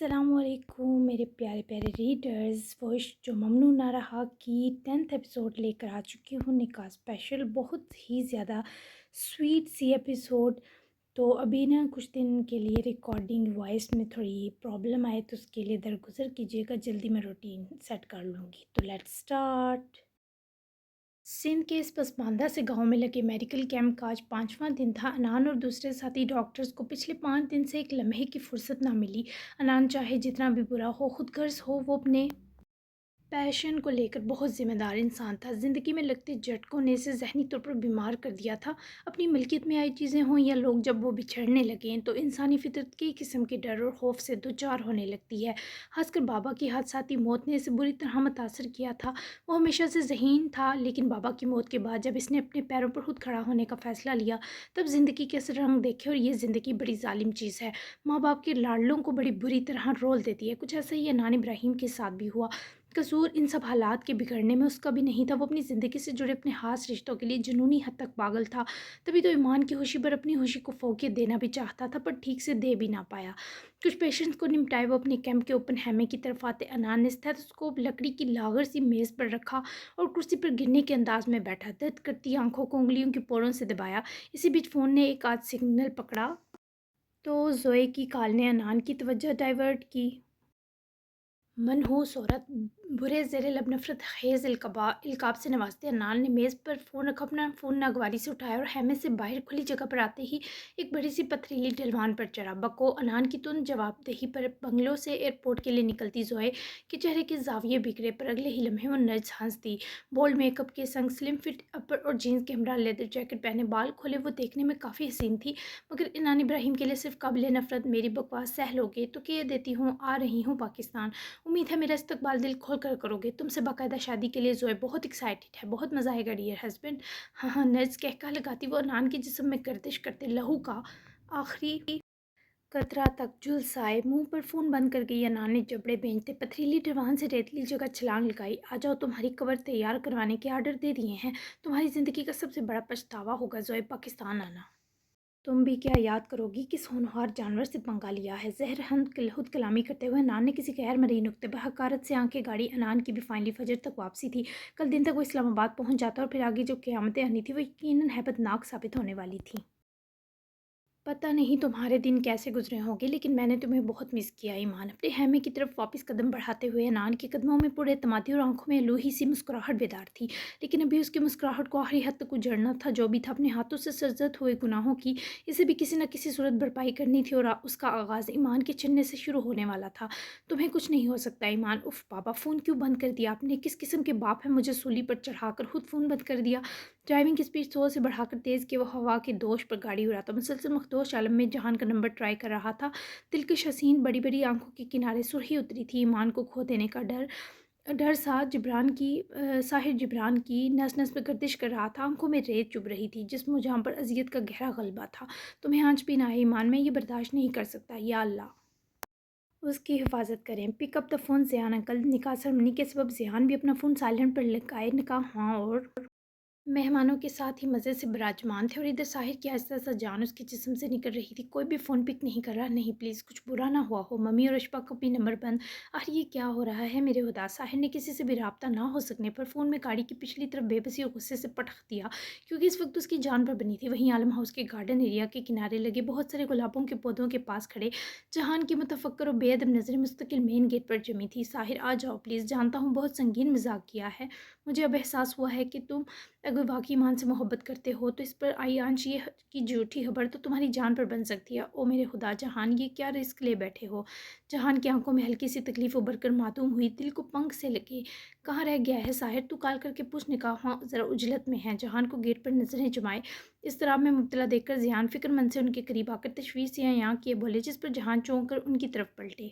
السلام علیکم میرے پیارے پیارے ریڈرز، وش جو ممنوع نہ رہا کی 10th ایپیسوڈ لے کر آ چکی ہوں، نکاح اسپیشل، بہت ہی زیادہ سویٹ سی ایپیسوڈ۔ تو ابھی نا کچھ دن کے لیے ریکارڈنگ وائس میں تھوڑی پرابلم آئے تو اس کے لیے درگزر کیجیے گا، جلدی میں روٹین سیٹ کر لوں گی۔ تو لیٹ سٹارٹ۔ سندھ کے اس پسماندہ سے گاؤں میں لگے میڈیکل کیمپ کا آج 5واں دن تھا۔ انان اور دوسرے ساتھی ڈاکٹرز کو پچھلے 5 دن سے ایک لمحے کی فرصت نہ ملی۔ انان چاہے جتنا بھی برا ہو، خود غرض ہو، وہ اپنے پیشن کو لے کر بہت ذمہ دار انسان تھا۔ زندگی میں لگتے جھٹکوں نے اسے ذہنی طور پر بیمار کر دیا تھا۔ اپنی ملکیت میں آئی چیزیں ہوں یا لوگ جب وہ بچھڑنے لگیں تو انسانی فطرت کئی قسم کے ڈر اور خوف سے دوچار ہونے لگتی ہے۔ خاص کر بابا کی حادثاتی موت نے اسے بری طرح متاثر کیا تھا۔ وہ ہمیشہ سے ذہین تھا، لیکن بابا کی موت کے بعد جب اس نے اپنے پیروں پر خود کھڑا ہونے کا فیصلہ لیا تب زندگی کے اصل رنگ دیکھے، اور یہ زندگی بڑی ظالم چیز ہے۔ ماں باپ کے لاڈلوں کو بڑی بری طرح رول دیتی ہے۔ کچھ ایسا ہی انان ابراہیم کے ساتھ بھی ہوا۔ قصور ان سب حالات کے بگڑنے میں اس کا بھی نہیں تھا۔ وہ اپنی زندگی سے جڑے اپنے خاص رشتوں کے لیے جنونی حد تک پاگل تھا۔ تبھی تو ایمان کی خوشی پر اپنی خوشی کو فوقیت دینا بھی چاہتا تھا، پر ٹھیک سے دے بھی نہ پایا۔ کچھ پیشنٹس کو نمٹائے وہ اپنے کیمپ کے اوپن ہیمے کی طرف آتے، انان نے اسٹیتھوسکوپ لکڑی کی لاغر سی میز پر رکھا اور کرسی پر گرنے کے انداز میں بیٹھا۔ درد کرتی آنکھوں کو انگلیوں کی پوروں سے دبایا۔ اسی بیچ فون نے ایک آدھ سگنل پکڑا تو زوئے کی کال نے انان کی توجہ ڈائیورٹ کی۔ منحوس عورت، برے زیر لب نفرت خیز القاب سے نوازتے انان نے میز پر فون رکھا، اپنا فون ناگواری سے اٹھایا اور خیمے سے باہر کھلی جگہ پر آتے ہی ایک بڑی سی پتھریلی ڈھلوان پر چڑھا۔ بکو انان کی تند جواب دہی پر بنگلو سے ایئرپورٹ کے لیے نکلتی زوئے کے چہرے کے زاویے بکھرے، پر اگلے ہی لمحے وہ نرجس ہنس دی۔ بولڈ میک اپ کے سنگ سلم فٹ اپر اور جینز کے ہمراہ لیدر جیکٹ پہنے، بال کھولے، وہ دیکھنے میں کافی حسین تھی، مگر انان ابراہیم کے لیے صرف قابل نفرت۔ میری بکواس سہ لو گے تو کہہ دیتی ہوں، آ رہی ہوں پاکستان، امید ہے میرا استقبال دل کھول کر کرو گے، تم سے باقاعدہ شادی کے لیے زوئے بہت ایکسائٹڈ ہے، بہت مزہ آئے گا ڈیئر ہسبینڈ۔ ہاں ہاں، نرجس کہکہا لگاتی وہ انان کے جسم میں گردش کرتے لہو کا آخری قطرہ تک جھلسائے منہ پر فون بند کر گئی۔ انان نے جبڑے بھینجتے پتھریلی ڈھلوان سے ریتلی جگہ چھلانگ لگائی۔ آ جاؤ، تمہاری قبر تیار کروانے کے آرڈر دے دیے ہیں، تمہاری زندگی کا سب سے بڑا پچھتاوا ہوگا زوئے پاکستان آنا۔ تم بھی کیا یاد کرو گی کس ہونہار جانور سے پنگا لیا ہے؟ زہر خود کلامی کرتے ہوئے انان نے کسی غیر مرئی نکتے پر حقارت سے آنکھیں گاڑی۔ انان کی بھی فائنلی فجر تک واپسی تھی۔ کل دن تک وہ اسلام آباد پہنچ جاتا اور پھر آگے جو قیامتیں آنی تھی وہ یقیناً ہیبت ناک ثابت ہونے والی تھیں۔ پتہ نہیں تمہارے دن کیسے گزرے ہوں گے، لیکن میں نے تمہیں بہت مس کیا۔ ایمان اپنے خیمے کی طرف واپس قدم بڑھاتے ہوئے انان کے قدموں میں پر اعتمادی اور آنکھوں میں الوہی سی مسکراہٹ بیدار تھی، لیکن ابھی اس کی مسکراہٹ کو آخری حد تک اجڑنا تھا۔ جو بھی تھا اپنے ہاتھوں سے سرزد ہوئے گناہوں کی اسے بھی کسی نہ کسی صورت بھرپائی کرنی تھی، اور اس کا آغاز ایمان کے چننے سے شروع ہونے والا تھا۔ تمہیں کچھ نہیں ہو سکتا ایمان۔ اف بابا، فون کیوں بند کر دیا آپ نے؟ کس قسم کے باپ ہیں؟ مجھے سولی پر چڑھا کر خود فون بند کر دیا۔ ڈرائیونگ کی سپیڈ 100 سے بڑھا کر تیز کی وہ ہوا کے دوش پر گاڑی اڑاتا مسلسل مخدوش عالم میں جہان کا نمبر ٹرائی کر رہا تھا۔ دلکش حسین بڑی بڑی آنکھوں کے کنارے سرخی اتری تھی۔ ایمان کو کھو دینے کا ڈر ساحر جبران کی نس نس میں گردش کر رہا تھا۔ آنکھوں میں ریت چبھ رہی تھی، جسم و جاں پر اذیت کا گہرا غلبہ تھا۔ تمہیں آنچ بھی نہ ہے ایمان، میں یہ برداشت نہیں کر سکتا، یا اللہ اس کی حفاظت کریں۔ پک اپ دا فون زیان انکل۔ نکاح سرمنی کے سبب زیان بھی اپنا فون سائلنٹ پر لگائے نکاح ہوا اور مہمانوں کے ساتھ ہی مزے سے براجمان تھے، اور ادھر ساحر کی آہستہ آہستہ جان اس کے جسم سے نکل رہی تھی۔ کوئی بھی فون پک نہیں کر رہا، نہیں پلیز کچھ برا نہ ہوا ہو، ممی اور اشفاق کا بھی نمبر بند۔ آخر یہ کیا ہو رہا ہے میرے خدا؟ ساحر نے کسی سے بھی رابطہ نہ ہو سکنے پر فون میں گاڑی کی پچھلی طرف بے بسی اور غصے سے پٹخ دیا، کیونکہ اس وقت اس کی جان پر بنی تھی۔ وہیں عالم ہاؤس کے گارڈن ایریا کے کنارے لگے بہت سارے گلابوں کے پودوں کے پاس کھڑے جہان کی متفکر اور بے ادب نظریں مستقل مین گیٹ پر جمی تھی۔ ساحر آ جاؤ پلیز، جانتا ہوں بہت سنگین مذاق کیا ہے، مجھے اب احساس ہوا ہے کہ تم اگر واقعی ایمان سے محبت کرتے ہو تو اس پر آئی آنچ یہ کی جھوٹی خبر تو تمہاری جان پر بن سکتی ہے۔ او میرے خدا جہان، یہ کیا رسک لے بیٹھے ہو؟ جہان کی آنکھوں میں ہلکی سی تکلیف ابھر کر معدوم ہوئی، دل کو پنکھ سے لگے۔ کہاں رہ گیا ہے ساحر؟ تو کال کر کے پوچھ، نکاح ہوا ذرا عجلت میں ہے۔ جہان کو گیٹ پر نظریں جمائے اضطراب میں مبتلا دیکھ کر زیان فکر مند سے ان کے قریب آ کر تشویش سے یاں کیے بولے، جس پر جہان چونک کر ان کی طرف پلٹے۔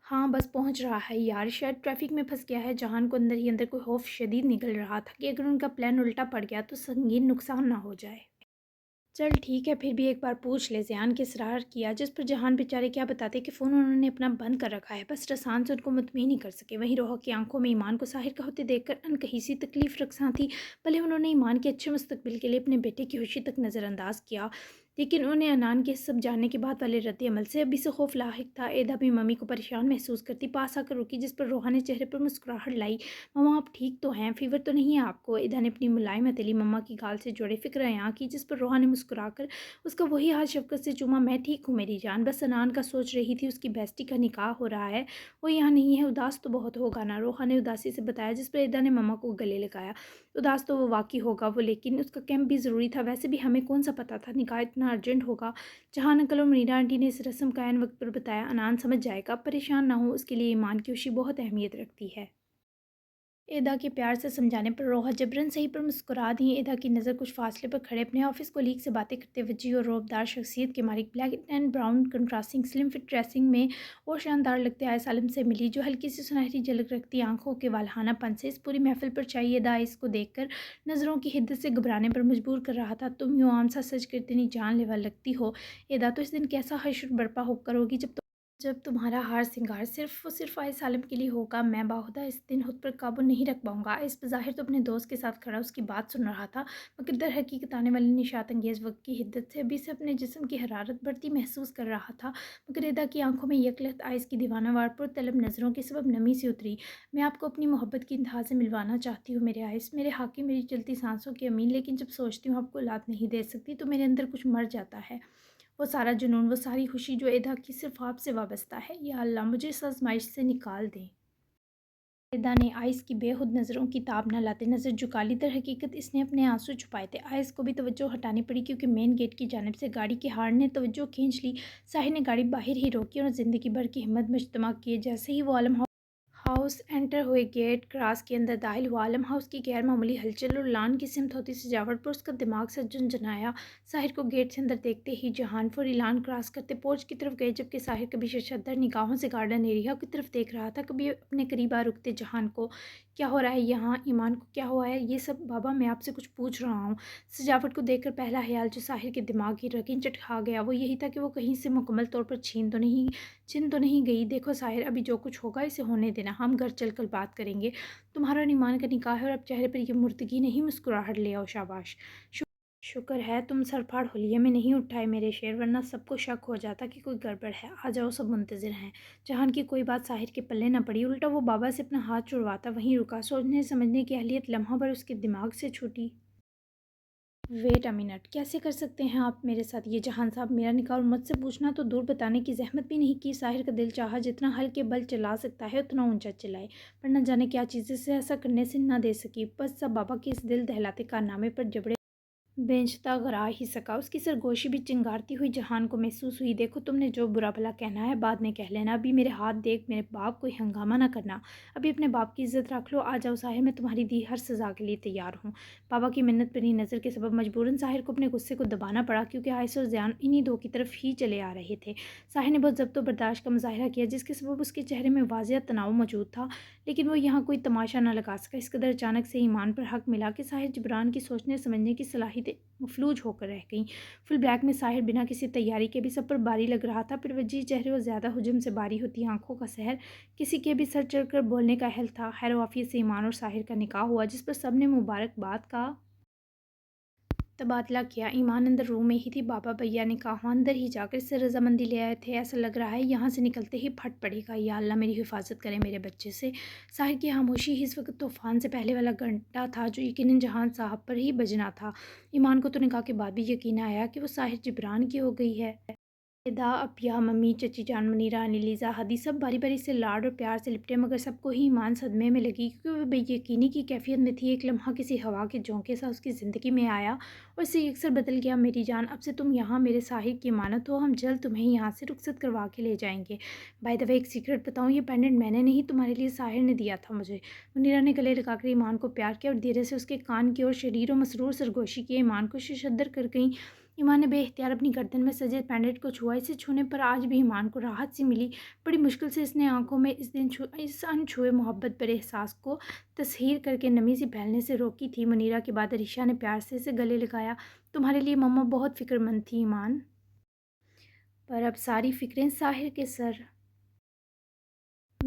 ہاں بس پہنچ رہا ہے یار، شاید ٹریفک میں پھنس گیا ہے۔ جہان کو اندر ہی اندر کوئی خوف شدید نگل رہا تھا کہ اگر ان کا پلان الٹا پڑ گیا تو سنگین نقصان نہ ہو جائے۔ چل ٹھیک ہے، پھر بھی ایک بار پوچھ لے، زیان کے اصرار کیا، جس پر جہان بیچارے کیا بتاتے کہ فون انہوں نے اپنا بند کر رکھا ہے، بس رسان سے ان کو مطمئن ہی کر سکے۔ وہیں روحا کی آنکھوں میں ایمان کو ساحر کا ہوتے دیکھ کر انکہی سی تکلیف رقصاں تھی۔ بھلے انہوں نے ایمان کے اچھے مستقبل کے لیے اپنے بیٹے کی خوشی تک نظر انداز کیا، लेकिन उन्हें अनान के सब जानने के बाद वाले रद्द अमल से अभी से खौफ लाहिक था। एदा भी मम्मी को परेशान महसूस करती पास आकर रुकी, जिस पर रोहा ने चेहरे पर मुस्कुराहट लाई। मम्मा आप ठीक तो हैं, फीवर तो नहीं है आपको? एदा ने अपनी मुलायम हथेली मम्मा की गाल से जोड़े फिक्र यहाँ की, जिस पर रोहा ने मुस्कुराकर उसका वही हाथ शफकत से चूमा। मैं ठीक हूँ मेरी जान, बस अनान का सोच रही थी, उसकी बेस्टी का निकाह हो रहा है, वो यहाँ नहीं है, उदास तो बहुत होगा ना, रोहा ने उदासी से बताया, जिस पर एदा ने मम्मा को गले लगाया। उदास तो वो वाकई होगा वो, लेकिन उसका कैंप भी ज़रूरी था। वैसे भी हमें कौन सा पता था निकाह इतना अर्जेंट होगा। जहान अंकल और मीरा आंटी ने इस रस्म का ऐन वक्त पर बताया। अनान समझ जाएगा, परेशान ना हो, उसके लिए ईमान की खुशी बहुत अहमियत रखती है। एदा के प्यार से समझाने पर रोहा जबरन सही पर मुस्कुरा दी। एदा की नज़र कुछ फासले पर खड़े अपने ऑफिस कोलीग से बातें करते वजी और रौबदार शख्सियत के मालिक black and brown contrasting slim fit dressing में और शानदार लगते आए सालम से मिली, जो हल्की सी सुनहरी झलक रखती आंखों के वालहानापन से इस पूरी महफिल पर चाहिए। एदा इसको देखकर नज़रों की हिद्दत से घबराने पर मजबूर कर रहा था। तुम यूँ आम सा सच कर इतनी जानलेवा लगती हो एदा, तो इस दिन कैसा हश्र बर्पा हो करोगी जब तुम्हारा हार सिंगार सिर्फ आए सालम के लिए होगा। मैं बाहुदा इस दिन खुद पर काबू नहीं रख पाऊंगा। इस बज़ाहिर तो अपने दोस्त के साथ खड़ा उसकी बात सुन रहा था, मगर दर हकीकत आने वाली निशात अंगेज़ वक्त की हिद्दत से अभी से अपने जिस्म की हरारत बढ़ती महसूस कर रहा था। मगर एदा की आंखों में यकलख्त आइस की दीवानावार पर तलब नज़रों के सबब नमी सी उतरी। मैं आपको अपनी मोहब्बत की इंतहा से मिलवाना चाहती हूँ मेरे आइस, मेरे हाकिम, मेरी चलती सांसों के अमीन, लेकिन जब सोचती हूँ आपको औलाद नहीं दे सकती तो मेरे अंदर कुछ मर जाता है। वो सारा जुनून, वो सारी खुशी जो एदा की सिर्फ आपसे वाबस्ता है। या अल्लाह मुझे इस आजमाइश से निकाल दें। एदा ने आइस की बेखुद नज़रों की ताब न लाते नज़र झुका ली। दर हकीकत इसने अपने आंसू छुपाए थे। आइस को भी तवज्जो हटानी पड़ी, क्योंकि मेन गेट की जानिब से गाड़ी की हार्न ने तवज्जो खींच ली। साहिर ने गाड़ी बाहर ही रोकी और ज़िंदगी भर की हिम्मत मुजतमा किए जैसे ही वो आलम हाउस एंटर हुए, गेट क्रॉस के अंदर दाखिल हुआ। आलम हाउस की गैर मामूली हलचल और लान की सिमत होती सजावट पर उसका दिमाग से झुंझुनाया। साहिर को गेट से अंदर देखते ही जहानपुर लान क्रॉस करते पोर्च की तरफ गए, जबकि साहिर कभी शशदर निगाहों से गार्डन एरिया की तरफ देख रहा था, कभी अपने करीब आ रुकते जहान को। क्या हो रहा है यहाँ? ईमान को क्या हुआ है? ये सब बाबा, मैं आपसे कुछ पूछ रहा हूँ। सजावट को देखकर पहला ख्याल जो साहिर के दिमाग की रकीन चटखा गया वो यही था कि वो कहीं से मुकम्मल तौर पर छिन तो नहीं गई। देखो साहिर, अभी जो कुछ होगा इसे होने देना, हम घर चल कर बात करेंगे। तुम्हारा और ईमान का निकाह है और अब चेहरे पर ये मुर्दगी नहीं, मुस्कुराहट ले आओ। शाबाश, शुक्र है तुम सरफाड़ होलिये में नहीं उठाए मेरे शेर, वरना सबको शक हो जाता कि कोई गड़बड़ है। आ जाओ, सब मुंतज़िर हैं। जहान की कोई बात साहिर के पल्ले न पड़ी, उल्टा वो बाबा से अपना हाथ छुड़वाता वहीं रुका। सोचने समझने की अहलियत लम्हा भर उसके दिमाग से छूटी। वेट अ मिनट, कैसे कर सकते हैं आप मेरे साथ ये जहान साहब? मेरा निकाह और मुझसे पूछना तो दूर, बताने की जहमत भी नहीं की। साहिर का दिल चाहा जितना हल्के बल चला सकता है उतना ऊंचा चलाए, पर न जाने क्या चीज़ें से ऐसा करने से ना दे सकी। बस सब बाबा के इस दिल दहलाते कारनामे पर जबड़े बेंचता गरा ही सका। उसकी सरगोशी भी चिंगारती हुई जहान को महसूस हुई। देखो, तुमने जो बुरा भला कहना है बाद में कह लेना, अभी मेरे हाथ देख मेरे बाप कोई हंगामा ना करना। अभी अपने बाप की इज्जत रख लो। आ जाओ साहिर, मैं तुम्हारी दी हर सज़ा के लिए तैयार हूँ। बाबा की मिन्नत भरी नज़र के सबब मजबूरन साहिर को अपने गुस्से को दबाना पड़ा, क्योंकि आयस और ज़यान इन्हीं दो की तरफ ही चले आ रहे थे। साहिर ने बहुत ज़ब्त व बर्दाश्त का मुजाहरा किया, जिसके सबब उसके चेहरे में वाज़िह तनाव मौजूद था, लेकिन वो यहाँ कोई तमाशा न लगा सका। इस कदर अचानक से ईमान पर हक मिला कि साहिर जबरान की सोचने समझने की सलाहियत मफलूज होकर रह गई। फुल ब्लैक में साहिर बिना किसी तैयारी के भी सब पर बारी लग रहा था। फिर वजी चेहरे और ज़्यादा हुजूम से बारी होती आंखों का सहर, किसी के भी सर चढ़कर बोलने का अहल था। खैर वाफियत से ईमान और साहिर का निकाह हुआ, जिस पर सब ने मुबारकबाद का तबादला किया। ईमान अंदर रूम में ही थी। बाबा भैया ने कहा अंदर ही जाकर इससे रजामंदी ले आए थे। ऐसा लग रहा है यहाँ से निकलते ही फट पड़ेगा। या अल्लाह मेरी हिफाजत करे मेरे बच्चे से। साहिर की खामोशी ही इस वक्त तूफान से पहले वाला घंटा था, जो यकीनन जहान साहब पर ही बजना था। ईमान को तो निकाह के बाद भी यकीन आया कि वो साहिर जिब्रान की हो गई है। एदा, अपिया, मम्मी, चची जान, मुनीरा, अनीलिज़ा, हदी सब बारी बारी से लाड और प्यार से लिपटे, मगर सबको ही ईमान सदमे में लगी, क्योंकि वह बेयकीनी की कैफियत में थी। एक लम्हा किसी हवा के झोंके सा उसकी ज़िंदगी में आया और इससे अक्सर बदल गया। मेरी जान, अब से तुम यहाँ मेरे साहिर की अमानत हो। हम जल्द तुम्हें यहाँ से रुखसत करवा के ले जाएंगे। बाय द वे, एक सीक्रेट बताऊँ, ये पेंडेंट मैंने नहीं, तुम्हारे लिए साहिर ने दिया था मुझे। मुनीरा ने गले लगाकर ईमान को प्यार किया और धीरे से उसके कान की ओर शरीर और मसरूर सरगोशी किए। ईमान को शशदर कर गई। ईमान ने बेख्तियार अपनी गर्दन में सजे पेंडेंट को छुआ। इसे छूने पर आज भी ईमान को राहत सी मिली। बड़ी मुश्किल से इसने आंखों में इस अनछुए मोहब्बत भरे एहसास को तस्हीर करके नमी सी फैलने से रोकी थी। मुनीरा के बाद अरीशा ने प्यार से इसे गले लगाया। तुम्हारे लिए मम्मा बहुत फ़िक्रमंद थी ईमान, पर अब सारी फ़िक्रें साहिर के सर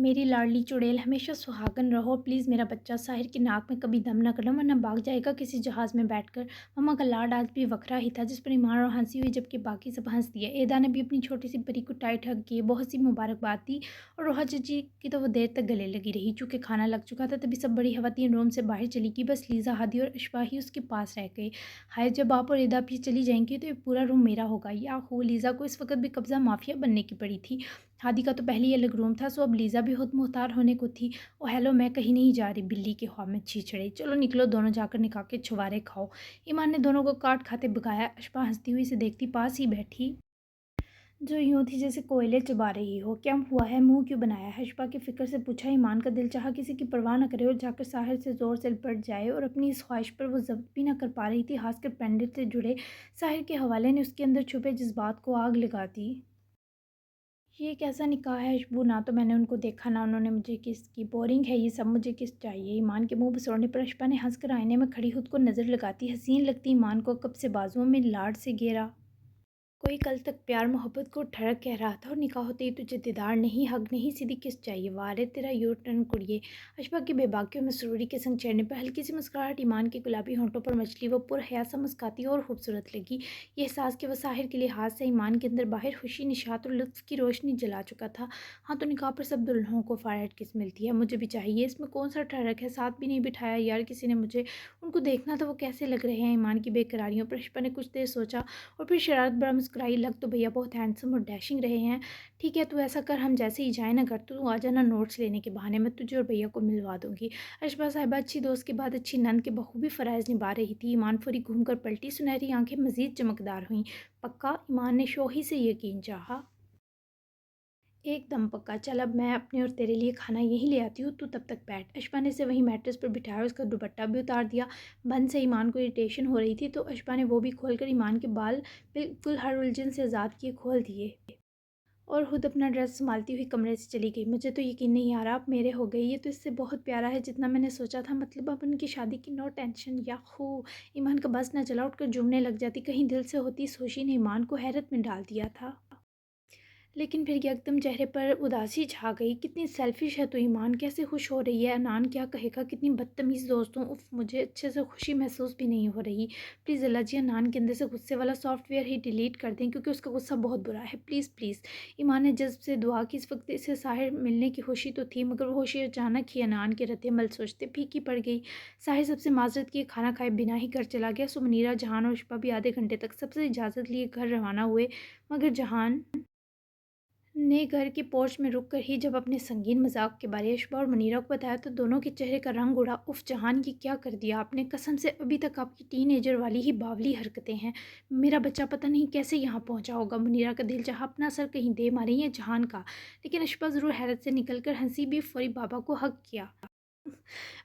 मेरी लाडली चुड़ैल हमेशा सुहागन रहो। प्लीज़ मेरा बच्चा साहिर की नाक में कभी दम न करना, वरना भाग जाएगा किसी जहाज़ में बैठकर। मम्मा का लाड आज भी वखरा ही था, जिस पर ईमान और हंसी हुई, जबकि बाकी सब हंस दिए। एदा ने भी अपनी छोटी सी परी को टाइट हग किए बहुत सी मुबारकबाद दी, और रोहा जी की तो वो देर तक गले लगी रही। चूँकि खाना लग चुका था, तभी सब बड़ी हवातीन रूम से बाहर चली गई। बस लीज़ा, हादी और अशफा ही उसके पास रह गए। हाय, जब आप और एदा भी चली जाएंगी तो ये पूरा रूम मेरा होगा। या हो, लीज़ा को इस वक्त भी कब्ज़ा माफिया बनने की पड़ी थी। हादी का तो पहले ही अलग रूम था, सो अब लीज़ा भी खुद मुख्तार होने को थी। ओ हेलो, मैं कहीं नहीं जा रही, बिल्ली के ख्वाब में छीछड़े। चलो निकलो, दोनों जाकर निकाह के छुवारे खाओ। ईमान ने दोनों को काट खाते भगाया। अशफा हंसती हुई से देखती पास ही बैठी, जो यूं थी जैसे कोयले चबा रही हो। क्या हुआ है, मुंह क्यों बनाया है? अशफा की फिक्र से पूछा। ईमान का दिल चाहा किसी की परवाह न करे और जाकर साहिर से ज़ोर से लिपट जाए, और अपनी इस ख्वाहिश पर वो ज़ब्त भी न कर पा रही थी। खासकर पंडित से जुड़े साहिर के हवाले ने उसके अंदर छुपे जज्बात को आग लगा दी। ये कैसा निकाह है खुशबू? ना तो मैंने उनको देखा, ना उन्होंने मुझे किस की। बोरिंग है ये सब, मुझे किस चाहिए? ईमान के मुंह बसोड़ने पर अशफा ने हंसकर आईने में खड़ी खुद को नज़र लगाती हसीन लगती ईमान को कब से बाजुओं में लाड से घेरा। कोई कल तक प्यार मोहब्बत को ठड़क कह रहा था, और निकाह होते ही तुझे दीदार नहीं, हक नहीं, सीधी किस चाहिए? वारे तेरा यू टर्न कुड़िए। अशफा की बेबाकियों में सुरूरी के संग चढ़ने पर हल्की सी मुस्कुराहट ईमान के गुलाबी होंठों पर मचली। वो पुरहया सा मुस्काती और खूबसूरत लगी। ये एहसास कि वह साहिर के लिए हाथ से ईमान के अंदर बाहर खुशी, निशात और लुत्फ की रोशनी जला चुका था। हाँ, तो निकाह पर सब दुल्हनों को फारहट किस मिलती है, मुझे भी चाहिए। इसमें कौन सा ठहरक है? साथ भी नहीं बिठाया यार किसी ने मुझे। उनको देखना था, वो कैसे लग रहे हैं। ईमान की बेकरारियों पर अशफा ने कुछ देर सोचा, और फिर शरारत भरा मुस्कुराई। लग तो भैया बहुत हैंडसम और डैशिंग रहे हैं। ठीक है, तू ऐसा कर, हम जैसे ही जाए ना घर, तो तू आ जाना नोट्स लेने के बहाने। मैं तुझे और भैया को मिलवा दूंगी। अशफा साहिबा अच्छी दोस्त के बाद अच्छी नंद के बखूबी फ़राइज़ निभा रही थी। ईमान फौरी घूमकर पलटी, सुनहरी आंखें मज़ीद चमकदार हुईं। पक्का? ईमान ने शोही से यकीन चाहा। एकदम पक्का। चल, अब मैं अपने और तेरे लिए खाना यहीं ले आती हूँ, तू तब तक बैठ। अशफा ने इसे वहीं मैट्रेस पर बिठाया, उसका दुपट्टा भी उतार दिया। बंद से ईमान को इरिटेशन हो रही थी, तो अशफा ने वो भी खोलकर ईमान के बाल बिल्कुल हर उलझन से आज़ाद किए खोल दिए, और खुद अपना ड्रेस संभालती हुई कमरे से चली गई। मुझे तो यकीन नहीं आ रहा आप मेरे हो गए। ये तो इससे बहुत प्यारा है जितना मैंने सोचा था। मतलब अब उनकी शादी की नो टेंशन। याहू, ईमान का बस न चला, उठकर झूमने लग जाती। कहीं दिल से होती सोची ने ईमान को हैरत में डाल दिया था। लेकिन फिर एकदम चेहरे पर उदासी छा गई। कितनी सेल्फिश है तो ईमान, कैसे खुश हो रही है? अनान क्या कहेगा? कितनी बदतमीज़ दोस्तों। उफ, मुझे अच्छे से खुशी महसूस भी नहीं हो रही। प्लीज़ अल्लाह जी, अनान के अंदर से गुस्से वाला सॉफ्टवेयर ही डिलीट कर दें, क्योंकि उसका गुस्सा बहुत बुरा है। Please please. ईमान ने जज्ब से दुआ की। इस वक्त इसे साहिर मिलने की खुशी तो थी, मगर वो खुशी अचानक ही अनान के रद्द-ए-अमल सोचते फीकी पड़ गई। साहिर सबसे माजरत किए खाना खाए बिना ही घर चला गया। सुमनीरा, जहान और शिपा भी आधे घंटे तक सबसे इजाज़त लिए घर रवाना हुए, मगर जहान ने घर के पोर्च में रुक कर ही जब अपने संगीन मजाक के बारे अशबा और मुनीरा को बताया, तो दोनों के चेहरे का रंग उड़ा। उफ जहान, ये क्या कर दिया आपने? कसम से अभी तक आपकी टीनेजर वाली ही बावली हरकतें हैं। मेरा बच्चा पता नहीं कैसे यहाँ पहुँचा होगा। मुनीरा का दिल चाहा अपना सर कहीं दे मारे या जहान का, लेकिन अशबा ज़रूर हैरत से निकल कर हंसी भी, फौरी बाबा को हक किया।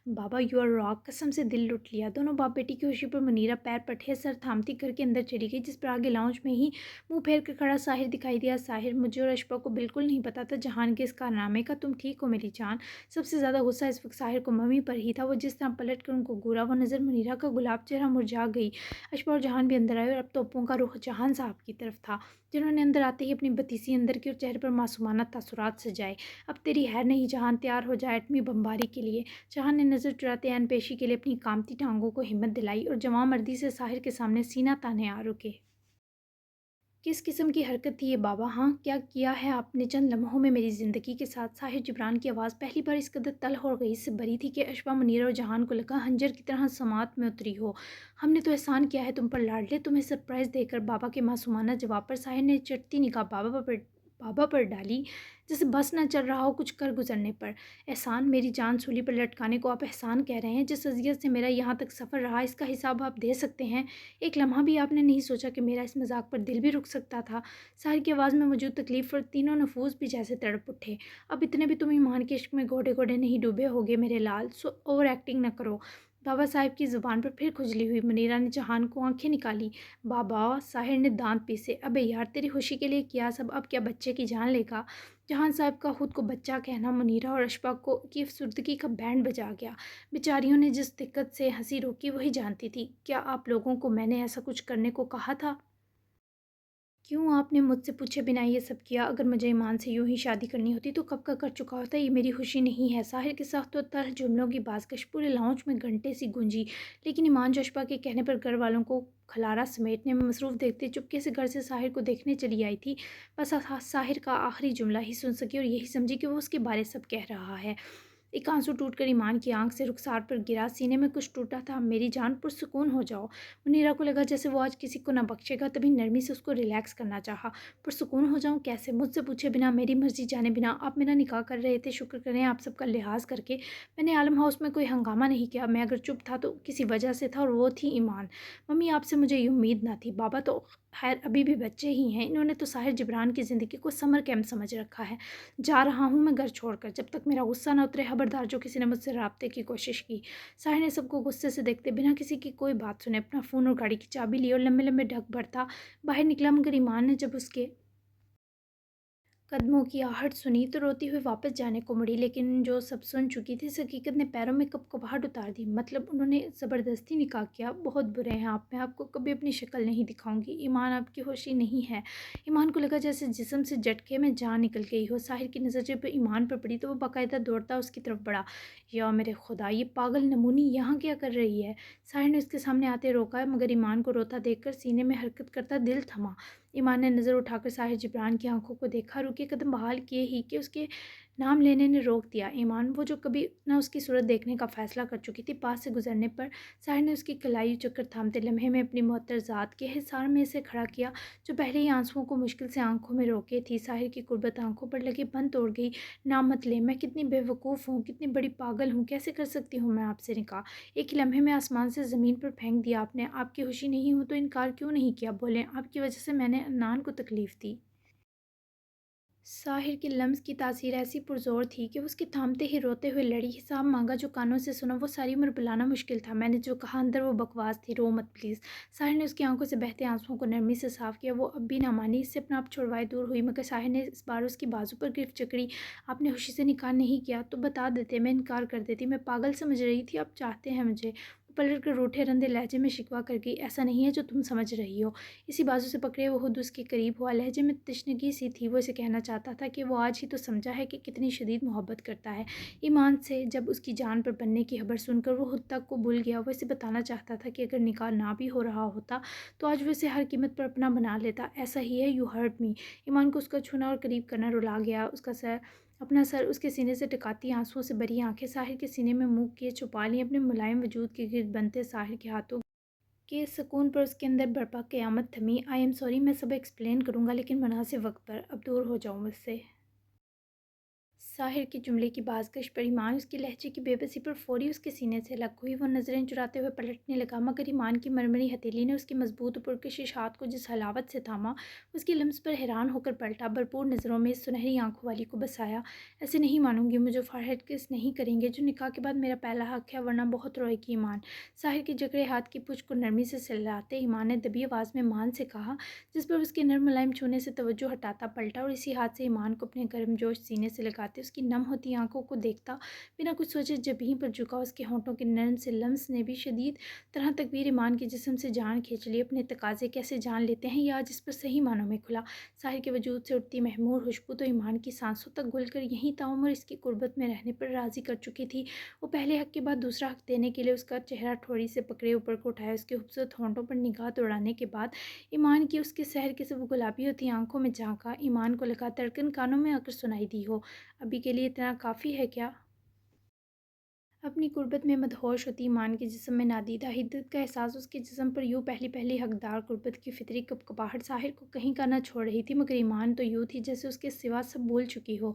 बाबा यू आर रॉक, कसम से दिल लुट लिया। दोनों बाप बेटी की खुशी पर मुनीरा पैर पटे सर थामती घर के अंदर चली गई, जिस पर आगे लाउंज में ही मुंह फेर कर खड़ा साहिर दिखाई दिया। साहिर, मुझे और अशफा को बिल्कुल नहीं पता था जहान के इस कारनामे का। तुम ठीक हो मेरी जान? सबसे ज़्यादा गुस्सा इस वक्त साहिर को मम्मी पर ही था। वो जिस तरह पलट कर उनको घूरा, वो नज़र मुनीरा का गुलाब चेहरा मुरझा गई। अशफा और जहान भी अंदर आए, और अब तोपों का रुख जहान साहब की तरफ था, जिन्होंने अंदर आते ही अपनी बतीसी अंदर की और चेहरे पर मासूमाना तासुरात सजाए। अब तेरी है नहीं जहान, तैयार हो जाए एटमी बमबारी के लिए। जहान ने नज़र चुराते अन पेशी के लिए अपनी कामती टांगों को हिम्मत दिलाई, और जवां मर्दी से साहिर के सामने सीना ताने आ रुके। किस किस्म की हरकत थी ये बाबा? हाँ, क्या किया है आपने चंद लम्हों में मेरी ज़िंदगी के साथ? साहिर जिब्रान की आवाज़ पहली बार इस कदर तल्ख और गई से भरी थी कि अशफा, मुनीरा और जहान को लगा हंजर की तरह समात में उतरी हो। हमने तो एहसान किया है तुम पर लाडले, तुम्हें सरप्राइज़ देकर। बाबा के मासूमाना जवाब पर साहिर ने चटती निगाह बाबा पर डाली, जैसे बस ना चल रहा हो कुछ कर गुजरने पर। एहसान? मेरी जान सूली पर लटकाने को आप एहसान कह रहे हैं? जिस अजियत से मेरा यहाँ तक सफ़र रहा, इसका हिसाब आप दे सकते हैं? एक लम्हा भी आपने नहीं सोचा कि मेरा इस मजाक पर दिल भी रुक सकता था? साहिर की आवाज़ में मौजूद तकलीफ और तीनों नफूस भी जैसे तड़प उठे। अब इतने भी तुम ईमान के इश्क में घोड़े घोड़े नहीं डूबे होगे मेरे लाल, सो ओवर एक्टिंग न करो। बाबा साहिब की ज़ुबान पर फिर खुजली हुई। मुनीरा ने जहान को आंखें निकाली। बाबा, साहिर ने दांत पीसे। अबे यार, तेरी खुशी के लिए किया सब, अब क्या बच्चे की जान लेगा? जहान साहब का खुद को बच्चा कहना मुनीरा और अशफा को की अफसुर्दगी का बैंड बजा गया। बेचारियों ने जिस दिक्कत से हंसी रोकी वही जानती थी। क्या आप लोगों को मैंने ऐसा कुछ करने को कहा था? क्यों आपने मुझसे पूछे बिना ये सब किया? अगर मुझे ईमान से यूं ही शादी करनी होती तो कब का कर चुका होता। ये मेरी खुशी नहीं है। साहिर के साथ तो तल्ख जुमलों की बाज़कश पूरे लाउंज में घंटे सी गूंजी, लेकिन ईमान जशपा के कहने पर घर वालों को खलारा समेटने में मसरूफ़ देखते चुपके से घर से साहिर को देखने चली आई थी। बस साहिर का आखिरी जुमला ही सुन सकी और यही समझी कि वो उसके बारे सब कह रहा है। एक आंसू टूटकर ईमान की आंख से रुखसार पर गिरा। सीने में कुछ टूटा था। मेरी जान पुरसुकून हो जाओ। मुनीरा को लगा जैसे वो आज किसी को ना बख्शेगा, तभी नरमी से उसको रिलैक्स करना चाहा। पुरसुकून हो जाऊं कैसे? मुझसे पूछे बिना, मेरी मर्जी जाने बिना आप मेरा निकाह कर रहे थे। शुक्र करें आप सबका लिहाज करके मैंने आलम हाउस में कोई हंगामा नहीं किया। मैं अगर चुप था तो किसी वजह से था, और वो थी ईमान। मम्मी, आपसे मुझे ये उम्मीद ना थी। बाबा तो खैर अभी भी बच्चे ही हैं। इन्होंने तो साहिर जिब्रान की ज़िंदगी को समर कैंप समझ रखा है। जा रहा हूँ मैं घर छोड़कर, जब तक मेरा गुस्सा न उतरे। खबरदार जो किसी ने मुझसे राब्ते की कोशिश की। साहिर ने सबको गुस्से से देखते बिना किसी की कोई बात सुने अपना फ़ोन और गाड़ी की चाबी ली और लंबे लंबे ढक भरता बाहर निकला। मगर ईमान ने जब उसके कदमों की आहट सुनी तो रोती हुई वापस जाने को मुड़ी, लेकिन जो सब सुन चुकी थी इस हकीकत ने पैरों में कपकपाहट उतार दी। मतलब उन्होंने ज़बरदस्ती निकाह किया। बहुत बुरे हैं आप। मैं आपको कभी अपनी शक्ल नहीं दिखाऊंगी। ईमान आपकी होशी नहीं है। ईमान को लगा जैसे जिस्म से झटके में जान निकल गई हो। साहिर की नज़र जब ईमान पर पड़ी तो वो बाकायदा दौड़ता उसकी तरफ बढ़ा। या मेरे खुदा, ये पागल नमूनी यहाँ क्या कर रही है? साहिर ने उसके सामने आते रोका, मगर ईमान को रोता देखकर सीने में हरकत करता दिल थमा। ईमान ने नज़र उठाकर साहिर जिब्रान की आंखों को देखा। रुके कदम बहाल किए ही कि उसके नाम लेने ने रोक दिया। ईमान, वो जो कभी ना उसकी सूरत देखने का फ़ैसला कर चुकी थी, पास से गुजरने पर साहिर ने उसकी कलाई चक्कर थामते लम्हे में अपनी मुअत्तर ज़ात के हिसार में से खड़ा किया, जो पहले ही आंसुओं को मुश्किल से आंखों में रोके थी। साहिर की कुर्बत आंखों पर लगे बंद तोड़ गई। नाम मत ले। मैं कितनी बेवकूफ़ हूँ, कितनी बड़ी पागल हूँ। कैसे कर सकती हूँ मैं आपसे निकाह? एक ही लम्हे में आसमान से ज़मीन पर फेंक दिया आपने। आपकी खुशी नहीं हूँ तो इनकार क्यों नहीं किया? बोलें, आपकी वजह से मैंने अदनान को तकलीफ़ दी। साहिर के लम्स की तासीर ऐसी पुरज़ोर थी कि उसके थामते ही रोते हुए लड़ी। हिसाब मांगा जो कानों से सुना वो सारी उम्र बुलाना मुश्किल था। मैंने जो कहा अंदर वो बकवास थी। रो मत प्लीज़। साहिर ने उसकी आंखों से बहते आंसुओं को नरमी से साफ़ किया। वो अब भी ना मानी। इससे अपना आप छुड़वाए दूर हुई, मगर साहिर ने इस बार उसकी बाजू पर गिरफ्त जकड़ी। आपने खुशी से निकाह नहीं किया तो बता देते, मैं इनकार कर देती। मैं पागल समझ रही थी, आप चाहते हैं मुझे। वो पलट कर रूठे रंधे लहजे में शिकवा कर गई। ऐसा नहीं है जो तुम समझ रही हो। इसी बाजू से पकड़े वो खुद उसके करीब हुआ। लहजे में तशनगी सी थी। वो इसे कहना चाहता था कि वो आज ही तो समझा है कि कितनी शदीद मोहब्बत करता है ईमान से। जब उसकी जान पर बनने की खबर सुनकर वो खुद तक को भूल गया। वो इसे बताना चाहता था कि अगर निकाह ना भी हो रहा होता तो आज वो इसे हर कीमत पर अपना बना लेता। ऐसा ही है, यू हर्ट मी। ईमान को उसका छूना और करीब करना रुला गया। उसका सर अपना सर उसके सीने से टकाती आंसुओं से भरी आंखें साहिर के सीने में मुँह किए छुपा ली। अपने मुलायम वजूद के गिर्द बनते साहिर के हाथों के सुकून पर उसके अंदर बर्पा क़यामत थमी। आई एम सॉरी, मैं सब एक्सप्लेन करूँगा, लेकिन मुनासिब वक्त पर। अब दूर हो जाओ मुझसे। साहिर के जुमले की बाज़कश पर ईमान उसके लहजे की बेबसी पर फ़ौरी उसके सीने से लग हुई। वो नज़रें चुराते हुए पलटने लगा, मगर ईमान की मरमरी हथेली ने उसके मजबूत और पुरकशिश हाथ को जिस हलावत से थामा, उसकी लम्स पर हैरान होकर पलटा। भरपूर नज़रों में सुनहरी आंखों वाली को बसाया। ऐसे नहीं मानूंगी, मुझे फारहट किस नहीं करेंगे जो निकाह के बाद मेरा पहला हक है, वरना बहुत रोएगी ईमान। साहिर के जकड़े हाथ की पूँछ को नरमी से सहलाते ईमान ने दबी आवाज़ में मान से कहा, जिस पर उसके नर्म मुलायम छूने से तवज्जो हटाता पलटा और इसी हाथ से ईमान को अपने गर्मजोश सीने से लगाते उसकी नम होती आंखों को देखता। बिना कुछ सोचे जबीं पर झुका। उसके होंठों के नरम से लम्स ने भी शदीद तरह तकबीर ईमान के जिस्म से जान खींच ली। अपने तकाजे कैसे जान लेते हैं या जिस पर सही मानों में खुला। साहिर के वजूद से उठती महमूर खुशबू तो ईमान की सांसों तक घुल कर यहीं ताउम्र इसकी कुर्बत में रहने पर राज़ी कर चुकी थी। वो पहले हक के बाद दूसरा हक देने के लिए उसका चेहरा ठोड़ी से पकड़े ऊपर को उठाया। उसके खूबसूरत होंठों पर निगाह दौड़ाने के बाद ईमान की उसके शहर के सब गुलाबी होती आंखों में झांका। ईमान को लगा धड़कन कानों में आकर सुनाई दी हो। अभी के लिए इतना काफ़ी है क्या? अपनी गुर्बत में मदहोश होती ईमान के जिस्म में नादीदा हिद्दत का एहसास उसके जिस्म पर यूँ पहली पहली हकदार गुर्बत की फितरी कपकपाहट साहिर को कहीं का न छोड़ रही थी। मगर ईमान तो यूँ थी जैसे उसके सिवा सब भूल चुकी हो।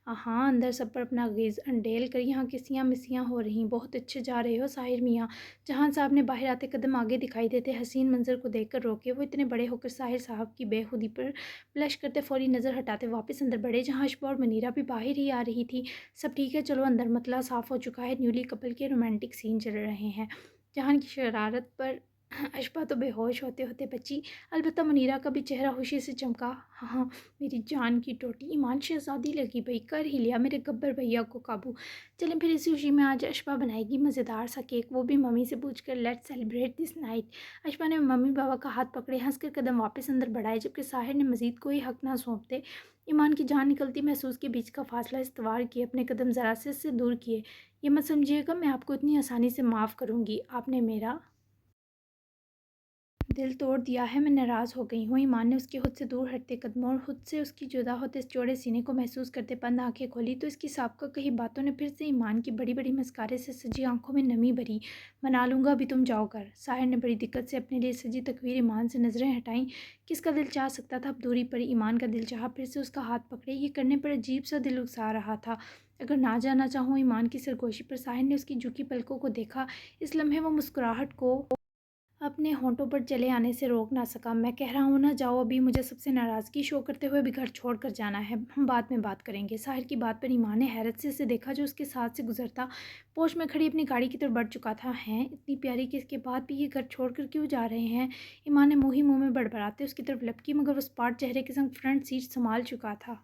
हाँ, अंदर सब पर अपना ग़िज़ अंडेल कर यहाँ किसियाँ मिसियाँ हो रहीं। बहुत अच्छे जा रहे हो साहिर मियाँ। जहान साहब ने बाहर आते कदम आगे दिखाई देते हसीन मंजर को देखकर रोके। वो इतने बड़े होकर साहिर साहब की बेखुदी पर ब्लश करते फ़ौरी नज़र हटाते वापस अंदर बढ़े, जहाँ अशबा और मनीरा भी बाहर ही आ रही थी। सब ठीक है, चलो अंदर। मतला साफ़ हो चुका है। न्यूली कपल के रोमांटिक सीन चल रहे हैं। जहान की शरारत पर اشبا تو بیہوش ہوتے ہوتے بچی، البتہ منیرہ کا بھی چہرہ خوشی سے چمکا۔ ہاں ہاں، میری جان کی ٹوٹی، ایمان شہزادی لگی بھئی، کر ہی لیا میرے گبر بھیا کو قابو۔ چلیں پھر اسی خوشی میں آج اشبا بنائے گی مزیدار سا کیک، وہ بھی ممی سے پوچھ کر۔ Let celebrate this night. اشبا نے ممی بابا کا ہاتھ پکڑے، ہنس کر قدم واپس اندر بڑھائے، جبکہ ساحر نے مزید کوئی حق نہ سونپتے ایمان کی جان نکلتی محسوس کے بیچ کا فاصلہ استوار کیے، اپنے قدم ذرا سے دور کیے۔ یہ مت سمجھیے گا میں آپ کو اتنی آسانی سے معاف کروں گی، آپ نے میرا دل توڑ دیا ہے، میں ناراض ہو گئی ہوں۔ ایمان نے اس کے خود سے دور ہٹتے قدموں اور خود سے اس کی جدا ہوتے چوڑے سینے کو محسوس کرتے بند آنکھیں کھولی تو اس کی سابقہ کہی باتوں نے پھر سے ایمان کی بڑی بڑی مسکارے سے سجی آنکھوں میں نمی بھری۔ منا لوں گا، ابھی تم جاؤ گھر۔ ساحر نے بڑی دقت سے اپنے لیے سجی تصویر ایمان سے نظریں ہٹائیں۔ کس کا دل چاہ سکتا تھا اب دوری پر ایمان کا دل چاہا پھر سے اس کا ہاتھ پکڑے، یہ کرنے پر عجیب سا دل اکسا رہا تھا۔ اگر نہ جانا چاہوں ایمان کی سرگوشی پر ساحر نے اس کی جھکی پلکوں کو دیکھا، اس لمحے وہ مسکراہٹ کو اپنے ہونٹوں پر چلے آنے سے روک نہ سکا۔ میں کہہ رہا ہوں نا جاؤ، ابھی مجھے سب سے ناراضگی شو کرتے ہوئے بھی گھر چھوڑ کر جانا ہے، ہم بعد میں بات کریں گے۔ ساحر کی بات پر ایمان نے حیرت سے اسے دیکھا جو اس کے ساتھ سے گزرتا پوش میں کھڑی اپنی گاڑی کی طرف بڑھ چکا تھا۔ ہیں اتنی پیاری کس کے بعد بھی یہ گھر چھوڑ کر کیوں جا رہے ہیں؟ ایمان نے منہ ہی منہ میں بڑبڑاتے اس کی طرف لپکی، مگر وہ اسپاٹ چہرے کے سنگ فرنٹ سیٹ سنبھال چکا تھا۔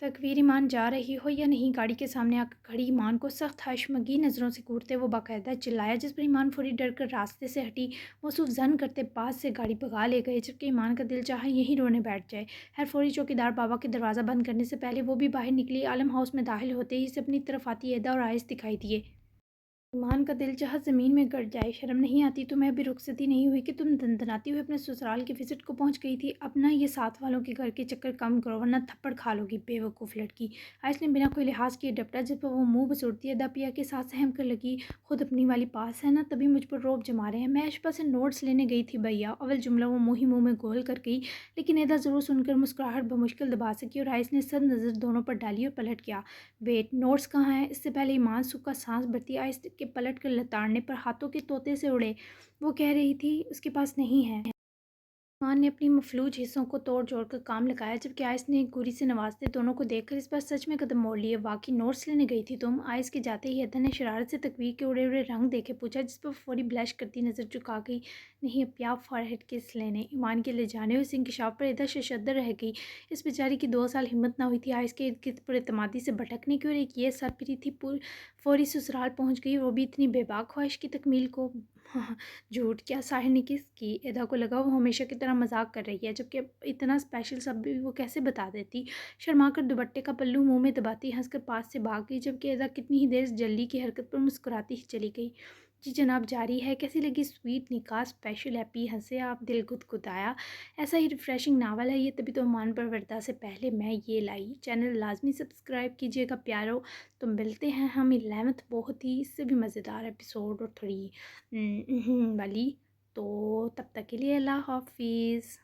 تکویر ایمان جا رہی ہو یا نہیں؟ گاڑی کے سامنے آ کر کھڑی ایمان کو سخت حشمگی نظروں سے گھورتے وہ باقاعدہ چلایا، جس پر ایمان فوری ڈر کر راستے سے ہٹی۔ موصوف زن کرتے پاس سے گاڑی بھگا لے گئے، جبکہ ایمان کا دل چاہا یہیں رونے بیٹھ جائے۔ خیر فوری چوکیدار بابا کے دروازہ بند کرنے سے پہلے وہ بھی باہر نکلی۔ عالم ہاؤس میں داخل ہوتے ہی اسے اپنی طرف آتی ایدا اور آئس دکھائی دیے۔ ایمان کا دل چاہا زمین میں گڑ جائے۔ شرم نہیں آتی تمہیں؟ ابھی رخصتی نہیں ہوئی کہ تم دندناتی ہوئے اپنے سسرال کی وزٹ کو پہنچ گئی تھی؟ اب نہ یہ ساتھ والوں کے گھر کے چکر کم کرو ورنہ تھپڑ کھا لو گی، بے وقوف لڑکی۔ آئس نے بنا کوئی لحاظ کیے ڈپٹا، جس پر وہ منہ بسوڑتی ادا پیا کے ساتھ سہم کر لگی، خود اپنی والی پاس ہے نا، تبھی مجھ پر روب جما رہے ہیں۔ میں اشبا سے نوٹس لینے گئی تھی بھیا۔ اول جملہ وہ منہ ہی منہ میں گول کر گئی، لیکن ادا ضرور سن کر مسکراہٹ بمشکل دبا سکی اور آئس نے سد نظر دونوں پر ڈالی اور پلٹ گیا۔ ویٹ، نوٹس کہاں ہیں؟ اس سے پہلے ایمان سکا سانس بھرتی آئس کے پلٹ کر لتاڑنے پر ہاتھوں کے طوطے سے اڑے، وہ کہہ رہی تھی اس کے پاس نہیں ہے۔ ایمان نے اپنی مفلوج حصوں کو توڑ جوڑ کر کام لگایا، جبکہ آئس نے ایک گوری سے نوازتے دونوں کو دیکھ کر اس پر سچ میں قدم موڑ لیے۔ واقعی نوٹس لینے گئی تھی تم؟ آئس کے جاتے ہی ادا نے شرارت سے تکویر کے اڑے ہوئے رنگ دیکھے پوچھا، جس پر فوری بلش کرتی نظر جھکا گئی۔ نہیں، اپیاپ فارہیڈ کس لینے؟ ایمان کے لے جانے اور اس انکشاف پر ادا ششدر رہ گئی۔ اس بیچاری کی 2 سال ہمت نہ ہوئی تھی آئس کے ارد گرد پر اعتمادی سے بھٹکنے کی، اور ایک یہ سرپری تھی فوری سسرال پہنچ گئی، وہ بھی اتنی بے باک خواہش کی تکمیل کو۔ جھوٹ کیا؟ ساحر نے کس کی؟ ادا کو لگا وہ ہمیشہ کی طرح مذاق کر رہی ہے، جبکہ اتنا اسپیشل سب بھی وہ کیسے بتا دیتی۔ شرما کر دوپٹے کا پلو منہ میں دباتی ہنس کر پاس سے بھاگ گئی، جبکہ ادا کتنی ہی دیر جلدی کی حرکت پر مسکراتی ہی چلی گئی۔ جی جناب، جاری ہے۔ کیسی لگی سویٹ نکاح اسپیشل؟ ہیپی ہنسے آپ، دل گدگدایا۔ ایسا ہی ریفریشنگ ناول ہے یہ، تبھی تو ایمان پروردہ سے پہلے میں یہ لائی۔ چینل لازمی سبسکرائب کیجیے گا پیارو۔ تو ملتے ہیں ہم 11ویں بہت ہی اس سے بھی مزیدار ایپیسوڈ اور تھوڑی والی، تو تب تک کے لیے اللہ حافظ۔